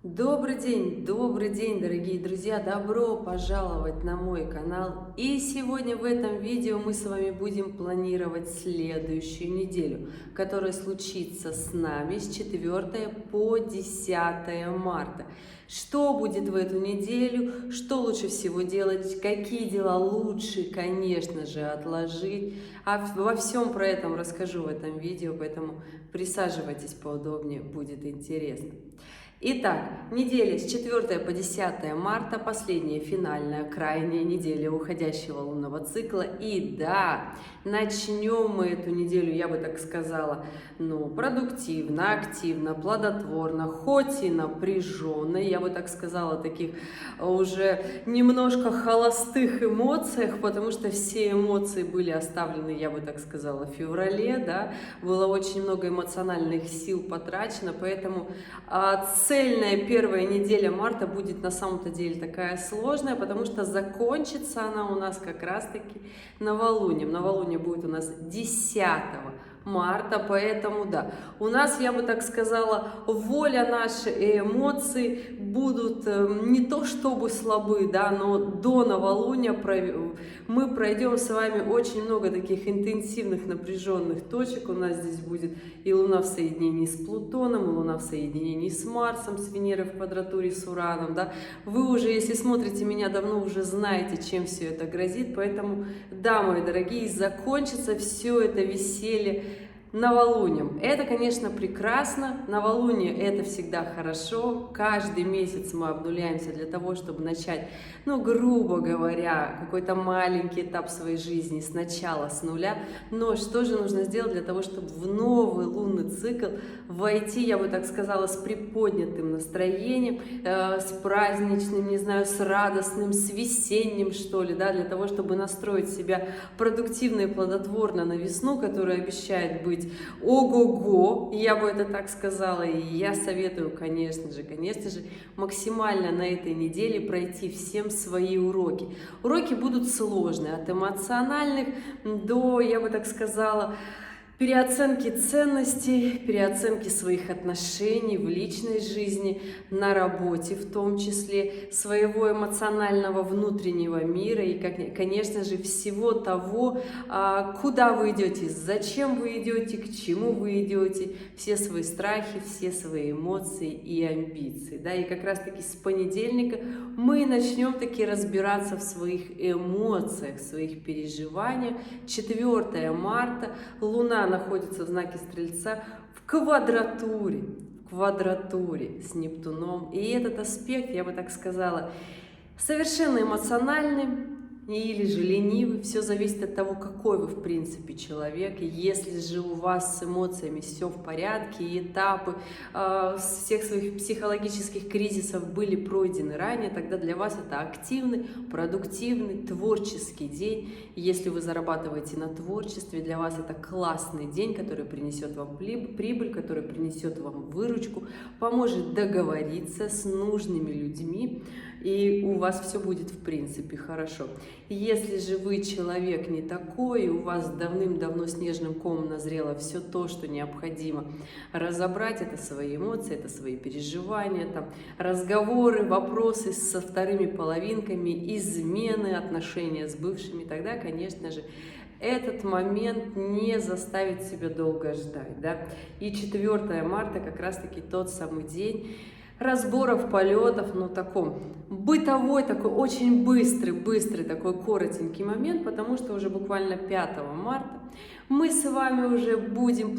Добрый день, дорогие друзья! Добро пожаловать на мой канал! И сегодня в этом видео мы с вами будем планировать следующую неделю, которая случится с нами с 4 по 10 марта. Что будет в эту неделю, что лучше всего делать, какие дела лучше, конечно же, отложить. Во всем про это расскажу в этом видео, поэтому присаживайтесь поудобнее, будет интересно. Итак, неделя с 4 по 10 марта, последняя финальная, крайняя неделя уходящего лунного цикла. И да, начнем мы эту неделю, я бы так сказала, продуктивно, активно, плодотворно, хоть и напряженно, я бы так сказала, таких уже немножко холостых эмоциях, потому что все эмоции были оставлены, я бы так сказала, в феврале, да, было очень много эмоциональных сил потрачено, поэтому цельная первая неделя марта будет на самом-то деле такая сложная, потому что закончится она у нас как раз-таки новолунием. Новолуние будет у нас 10 марта, поэтому да, у нас, я бы так сказала, воля наша и эмоции будут не то чтобы слабы, да, но до новолуния мы пройдем с вами очень много таких интенсивных напряженных точек. У нас здесь будет и Луна в соединении с Плутоном, и Луна в соединении с Марсом, с Венерой в квадратуре с Ураном, да. Вы уже, если смотрите меня давно, уже знаете, чем все это грозит, поэтому, да, мои дорогие, закончится все это веселье новолунием. Это, конечно, прекрасно. Новолуние — это всегда хорошо. Каждый месяц мы обнуляемся для того, чтобы начать, грубо говоря, какой-то маленький этап своей жизни сначала, с нуля. Но что же нужно сделать для того, чтобы в новый лунный цикл войти, я бы так сказала, с приподнятым настроением, с праздничным, не знаю, с радостным, с весенним, что ли, да, для того, чтобы настроить себя продуктивно и плодотворно на весну, которая обещает быть ого-го, я бы это так сказала, и я советую, конечно же, максимально на этой неделе пройти всем свои уроки. Уроки будут сложные, от эмоциональных до, я бы так сказала, переоценки ценностей, переоценки своих отношений в личной жизни, на работе в том числе, своего эмоционального внутреннего мира и, конечно же, всего того, куда вы идете, зачем вы идете, к чему вы идете, все свои страхи, все свои эмоции и амбиции. Да? И как раз-таки с понедельника мы начнем таки разбираться в своих эмоциях, в своих переживаниях. 4 марта, Луна находится в знаке Стрельца в квадратуре с Нептуном. И этот аспект, я бы так сказала, совершенно эмоциональный или же ленивый. Все зависит от того, какой вы в принципе человек. И если же у вас с эмоциями все в порядке, и этапы всех своих психологических кризисов были пройдены ранее, тогда для вас это активный, продуктивный, творческий день. И если вы зарабатываете на творчестве, для вас это классный день, который принесет вам прибыль, который принесет вам выручку, поможет договориться с нужными людьми, и у вас все будет в принципе хорошо. Если же вы человек не такой, и у вас давным-давно снежным комом назрело все то, что необходимо разобрать, это свои эмоции, это свои переживания, там, разговоры, вопросы со вторыми половинками, измены, отношения с бывшими, тогда, конечно же, этот момент не заставит себя долго ждать, да. И 4 марта как раз-таки тот самый день разборов, полетов, таком бытовой, такой очень быстрый такой коротенький момент, потому что уже буквально 5 марта мы с вами уже будем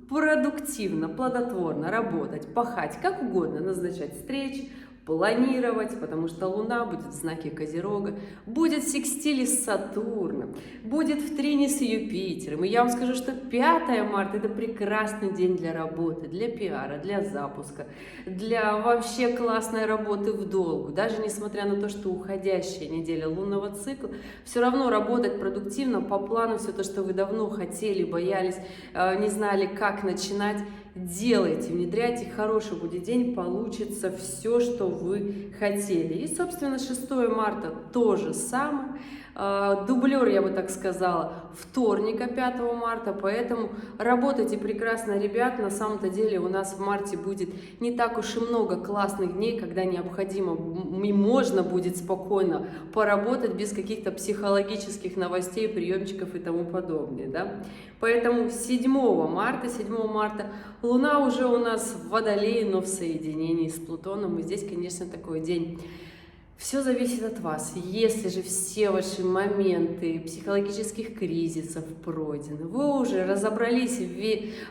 продуктивно, плодотворно работать, пахать, как угодно, назначать встречи, планировать, потому что Луна будет в знаке Козерога, будет в секстиле с Сатурном, будет в трине с Юпитером. И я вам скажу, что 5 марта – это прекрасный день для работы, для пиара, для запуска, для вообще классной работы в долгу. Даже несмотря на то, что уходящая неделя лунного цикла, все равно работать продуктивно, по плану, все то, что вы давно хотели, боялись, не знали, как начинать, делайте, внедряйте, хороший будет день, получится все, что вы хотели. И, собственно, 6 марта то же самое. дублер, я бы так сказала, вторника 5 марта, поэтому работайте прекрасно, ребят. На самом-то деле у нас в марте будет не так уж и много классных дней, когда необходимо и можно будет спокойно поработать без каких-то психологических новостей, приемчиков и тому подобное, да. Поэтому 7 марта Луна уже у нас в Водолее, но в соединении с Плутоном, и здесь, конечно, такой день. Все зависит от вас. Если же все ваши моменты психологических кризисов пройдены, вы уже разобрались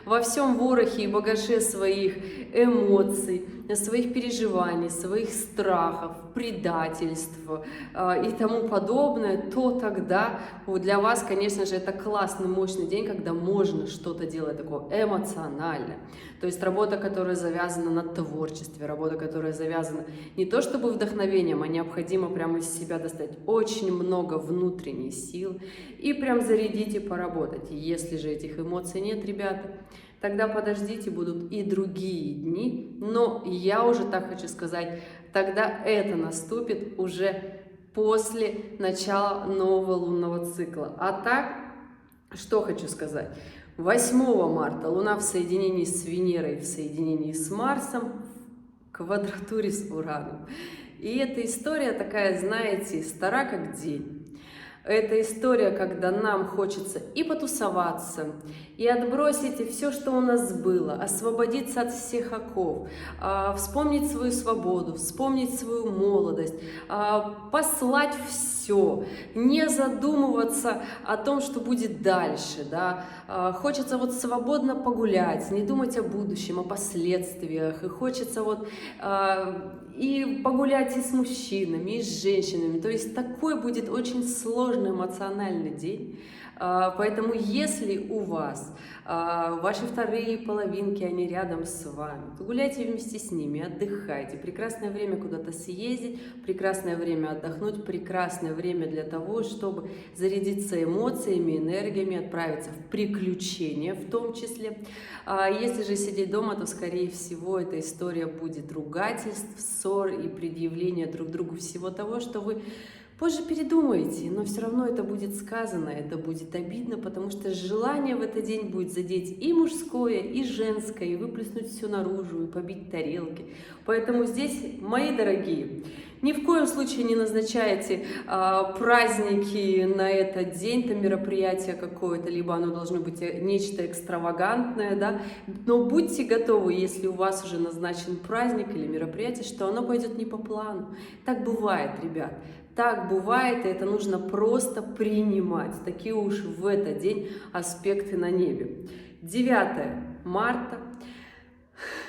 во всем ворохе и багаже своих эмоций, своих переживаний, своих страхов, предательств и тому подобное, то тогда для вас, конечно же, это классный, мощный день, когда можно что-то делать такое эмоциональное. То есть работа, которая завязана на творчестве, работа, которая завязана не то чтобы вдохновением, а необходимо прямо из себя достать очень много внутренних сил и прям зарядить и поработать. Если же этих эмоций нет, ребята, тогда подождите, будут и другие дни, но я уже так хочу сказать, тогда это наступит уже после начала нового лунного цикла. А так, что хочу сказать. 8 марта Луна в соединении с Венерой, в соединении с Марсом, в квадратуре с Ураном. И эта история такая, знаете, стара как день. Это история, когда нам хочется и потусоваться, и отбросить все, что у нас было, освободиться от всех оков, вспомнить свою свободу, вспомнить свою молодость, послать все, не задумываться о том, что будет дальше, да. Хочется вот свободно погулять, не думать о будущем, о последствиях, и хочется вот и погулять и с мужчинами, и с женщинами. То есть такой будет очень сложный эмоциональный день. Поэтому если у вас ваши вторые половинки, они рядом с вами, то гуляйте вместе с ними, отдыхайте. Прекрасное время куда-то съездить, прекрасное время отдохнуть, прекрасное время для того, чтобы зарядиться эмоциями, энергиями, отправиться в приключения в том числе. Если же сидеть дома, то, скорее всего, эта история будет ругательств, ссор и предъявления друг другу всего того, что вы позже передумаете, но все равно это будет сказано, это будет обидно, потому что желание в этот день будет задеть и мужское, и женское, и выплеснуть все наружу, и побить тарелки. Поэтому здесь, мои дорогие, ни в коем случае не назначайте праздники на этот день, там мероприятие какое-то, либо оно должно быть нечто экстравагантное, да, но будьте готовы, если у вас уже назначен праздник или мероприятие, что оно пойдет не по плану. Так бывает, ребят. Так бывает, и это нужно просто принимать. Такие уж в этот день аспекты на небе. 9 марта.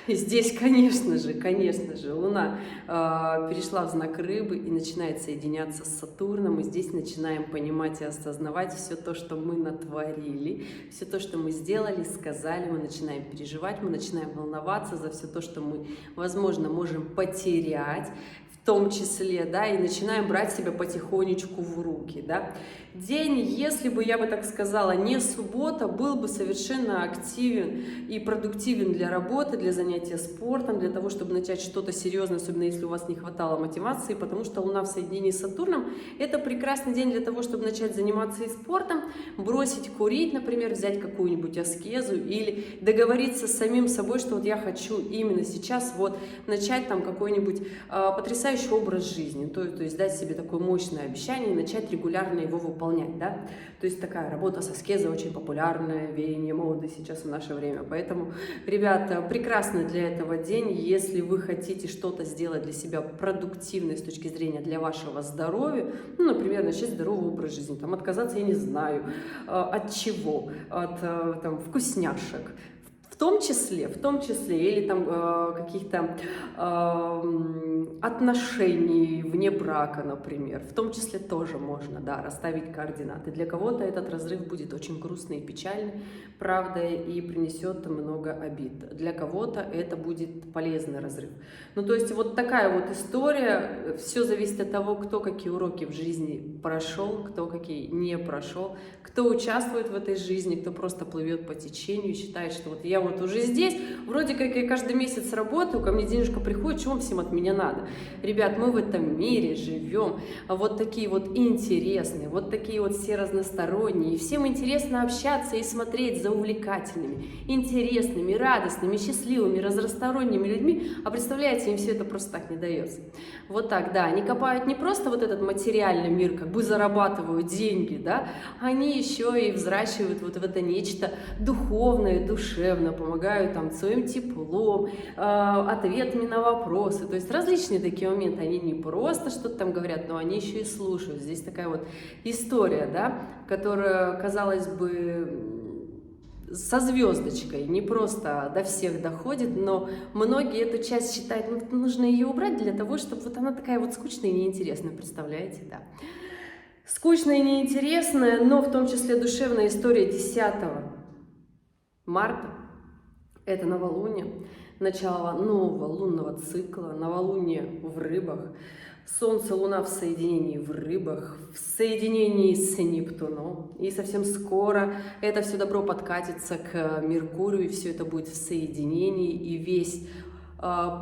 И здесь, конечно же, Луна перешла в знак Рыбы и начинает соединяться с Сатурном. И здесь начинаем понимать и осознавать все то, что мы натворили, все то, что мы сделали, сказали. Мы начинаем переживать, мы начинаем волноваться за все то, что мы, возможно, можем потерять. В том числе, да, и начинаем брать себя потихонечку в руки, да. День, если бы, я бы так сказала, не суббота, был бы совершенно активен и продуктивен для работы, для занятия спортом, для того, чтобы начать что-то серьезное, особенно если у вас не хватало мотивации, потому что Луна в соединении с Сатурном – это прекрасный день для того, чтобы начать заниматься и спортом, бросить курить, например, взять какую-нибудь аскезу или договориться с самим собой, что вот я хочу именно сейчас вот начать там какой-нибудь потрясающий образ жизни, то есть дать себе такое мощное обещание и начать регулярно его выполнять, да, то есть такая работа с аскезой очень популярная, веяние моды сейчас в наше время, поэтому, ребята, прекрасный для этого день, если вы хотите что-то сделать для себя продуктивное с точки зрения для вашего здоровья, ну, например, начать здоровый образ жизни, там, отказаться, я не знаю, от чего, от там, вкусняшек, в том числе, или там каких-то отношений вне брака, например, в том числе тоже можно, да, расставить координаты. Для кого-то этот разрыв будет очень грустный и печальный, правда, и принесет много обид. Для кого-то это будет полезный разрыв. Ну, то есть вот такая вот история, все зависит от того, кто какие уроки в жизни прошел, кто какие не прошел, кто участвует в этой жизни, кто просто плывет по течению и считает, что вот я вот вот уже здесь, вроде как я каждый месяц работаю, ко мне денежка приходит, чего вам всем от меня надо? Ребят, мы в этом мире живем, вот такие вот интересные, вот такие вот все разносторонние, и всем интересно общаться и смотреть за увлекательными, интересными, радостными, счастливыми, разносторонними людьми, а представляете, им все это просто так не дается. Вот так, да, они копают не просто вот этот материальный мир, как бы зарабатывают деньги, да, они еще и взращивают вот в это нечто духовное, душевное, помогают там своим теплом, ответами на вопросы, то есть различные такие моменты, они не просто что-то там говорят, но они еще и слушают. Здесь такая вот история, да, которая, казалось бы, со звездочкой, не просто до всех доходит, но многие эту часть считают, ну, нужно ее убрать для того, чтобы вот она такая вот скучная и неинтересная, представляете, да. Скучная и неинтересная, но в том числе душевная история 10 марта, это новолуние, начало нового лунного цикла, новолуние в рыбах, Солнце, Луна в соединении в рыбах, в соединении с Нептуном. И совсем скоро это все добро подкатится к Меркурию, и все это будет в соединении, и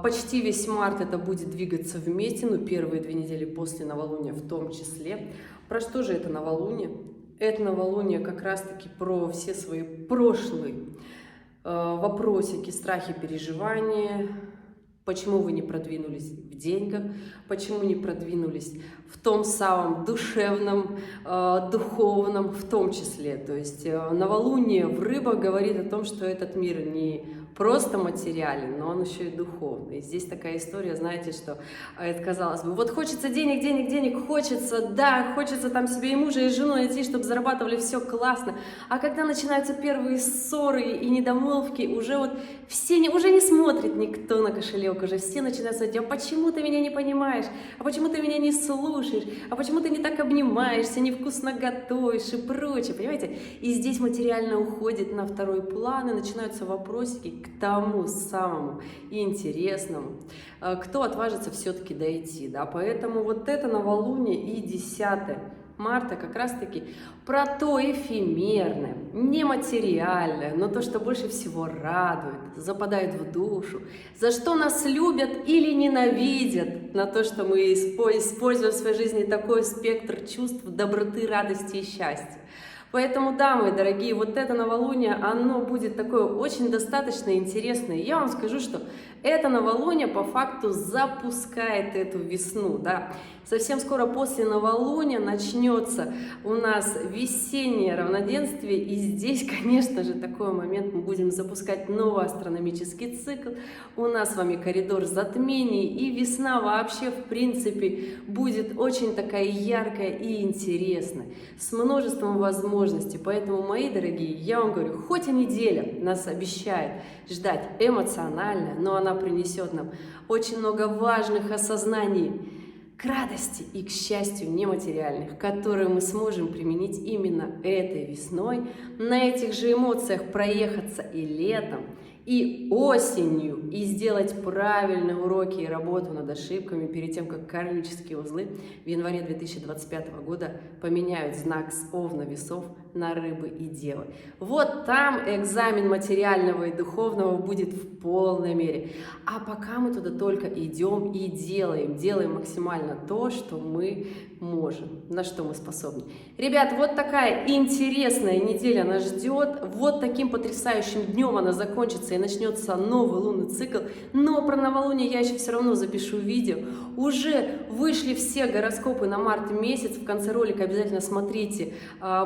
почти весь март это будет двигаться вместе, ну, первые 2 недели после новолуния в том числе. Про что же это новолуние? Это новолуние как раз-таки про все свои прошлые вопросики, страхи, переживания. Почему вы не продвинулись в деньгах, почему не продвинулись в том самом душевном, духовном в том числе. То есть новолуние в рыбах говорит о том, что этот мир не просто материален, но он еще и духовный. И здесь такая история, знаете, что это, казалось бы, вот хочется денег, денег, денег, хочется, да, хочется там себе и мужа, и жену найти, чтобы зарабатывали, все классно. А когда начинаются первые ссоры и недомолвки, уже вот все уже не смотрит никто на кошелек, уже все начинают сказать: а почему ты меня не понимаешь, а почему ты меня не слушаешь, а почему ты не так обнимаешься, невкусно готовишь и прочее, понимаете? И здесь материально уходит на второй план, и начинаются вопросики к тому самому интересному, кто отважится все-таки дойти, да, поэтому вот это новолуние и 10 марта как раз-таки про то эфемерное, нематериальное, но то, что больше всего радует, западает в душу, за что нас любят или ненавидят, на то, что мы используем в своей жизни такой спектр чувств доброты, радости и счастья. Поэтому, да, мои дорогие, вот это новолуние, оно будет такое очень достаточно интересное. Я вам скажу, что это новолуние по факту запускает эту весну, да. Совсем скоро после новолуния начнется у нас весеннее равноденствие, и здесь, конечно же, такой момент мы будем запускать новый астрономический цикл. У нас с вами коридор затмений, и весна вообще, в принципе, будет очень такая яркая и интересная, с множеством возможностей. Поэтому, мои дорогие, я вам говорю, хоть и неделя нас обещает ждать эмоционально, но она принесет нам очень много важных осознаний, к радости и к счастью нематериальных, которые мы сможем применить именно этой весной, на этих же эмоциях проехаться и летом, и осенью, и сделать правильные уроки и работу над ошибками перед тем, как кармические узлы в январе 2025 года поменяют знак с Овна весов на Рыбы и Девы. Вот там экзамен материального и духовного будет в полной мере. А пока мы туда только идем и делаем максимально то, что мы можем, на что мы способны. Ребят, вот такая интересная неделя нас ждет. Вот таким потрясающим днем она закончится и начнется новый лунный цикл. Но про новолуние я еще все равно запишу видео. Уже вышли все гороскопы на март месяц. В конце ролика обязательно смотрите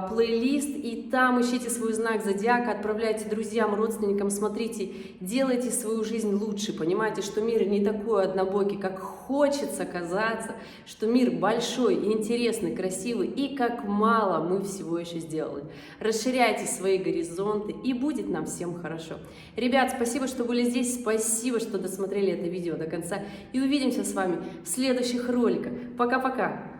плейлист, и там ищите свой знак зодиака, отправляйте друзьям, родственникам, смотрите, делайте свою жизнь лучше. Понимаете, что мир не такой однобокий, как хочется казаться, что мир большой, интересный, красивый, и как мало мы всего еще сделали. Расширяйте свои горизонты, и будет нам всем хорошо. Ребят, спасибо, что были здесь, спасибо, что досмотрели это видео до конца, и увидимся с вами в следующих роликах. Пока-пока!